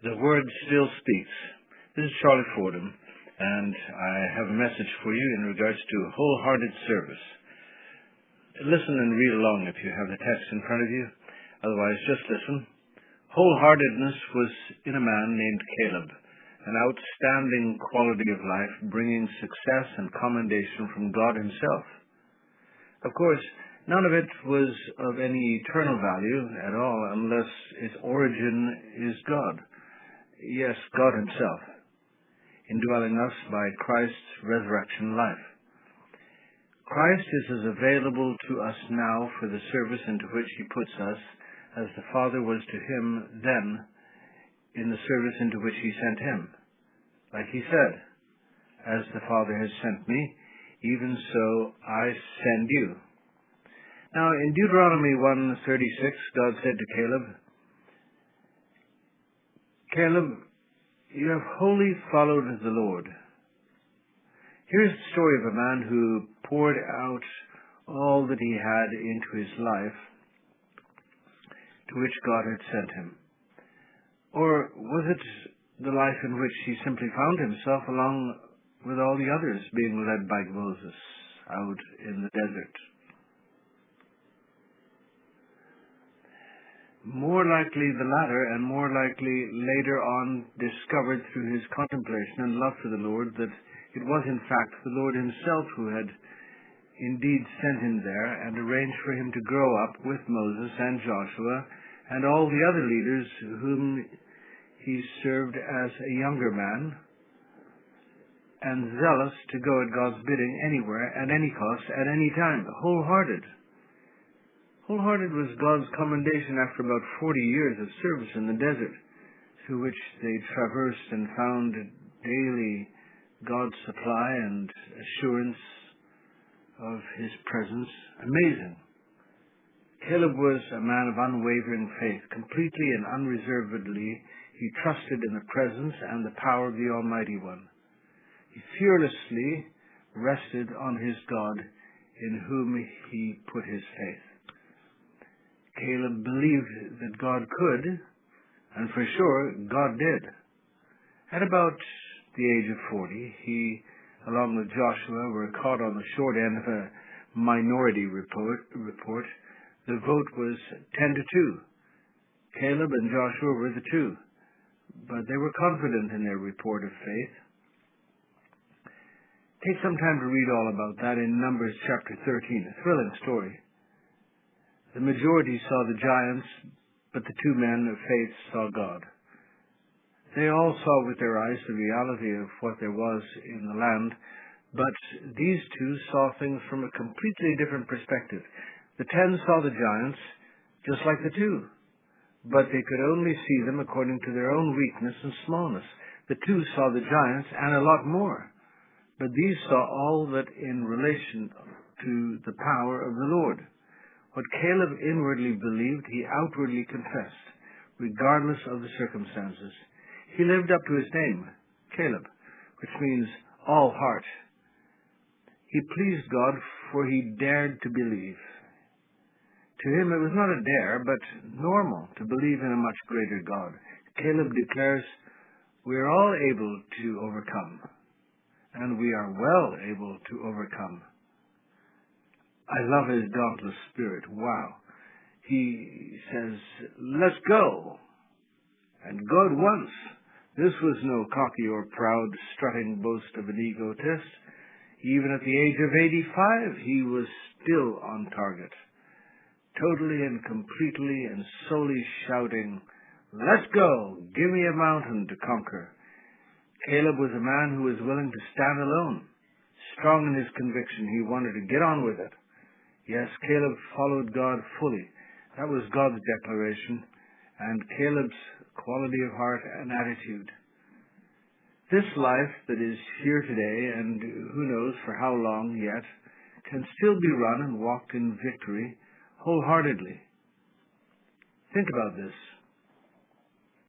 The Word still speaks. This is Charlie Fordham, and I have a message for you in regards to wholehearted service. Listen and read along if you have the text in front of you. Otherwise, just listen. Wholeheartedness was in a man named Caleb, an outstanding quality of life, bringing success and commendation from God himself. Of course, none of it was of any eternal value at all unless its origin is God. Yes, God himself, indwelling us by Christ's resurrection life. Christ is as available to us now for the service into which he puts us as the Father was to him then in the service into which he sent him. Like he said, as the Father has sent me, even so I send you. Now, in Deuteronomy 1:36, God said to Caleb, Caleb, you have wholly followed the Lord. Here's the story of a man who poured out all that he had into his life to which God had sent him. Or was it the life in which he simply found himself along with all the others being led by Moses out in the desert? More likely the latter, and more likely later on discovered through his contemplation and love for the Lord that it was in fact the Lord himself who had indeed sent him there and arranged for him to grow up with Moses and Joshua and all the other leaders whom he served as a younger man, and zealous to go at God's bidding anywhere, at any cost, at any time, wholehearted. Wholehearted was God's commendation after about 40 years of service in the desert, through which they traversed and found daily God's supply and assurance of his presence. Amazing. Caleb was a man of unwavering faith. Completely and unreservedly, he trusted in the presence and the power of the Almighty One. He fearlessly rested on his God, in whom he put his faith. Caleb believed that God could, and for sure, God did. At about the age of 40, he, along with Joshua, were caught on the short end of a minority report. The vote was 10-2. Caleb and Joshua were the two, but they were confident in their report of faith. Take some time to read all about that in Numbers chapter 13, a thrilling story. The majority saw the giants, but the two men of faith saw God. They all saw with their eyes the reality of what there was in the land, but these two saw things from a completely different perspective. The 10 saw the giants, just like the two, but they could only see them according to their own weakness and smallness. The two saw the giants and a lot more, but these saw all that in relation to the power of the Lord. What Caleb inwardly believed, he outwardly confessed, regardless of the circumstances. He lived up to his name, Caleb, which means all heart. He pleased God, for he dared to believe. To him it was not a dare, but normal to believe in a much greater God. Caleb declares, we are all able to overcome, and we are well able to overcome. I love his dauntless spirit. Wow. He says, let's go. And go at once. This was no cocky or proud strutting boast of an egotist. Even at the age of 85, he was still on target. Totally and completely and solely shouting, let's go. Give me a mountain to conquer. Caleb was a man who was willing to stand alone. Strong in his conviction, he wanted to get on with it. Yes, Caleb followed God fully. That was God's declaration, and Caleb's quality of heart and attitude. This life that is here today, and who knows for how long yet, can still be run and walked in victory wholeheartedly. Think about this.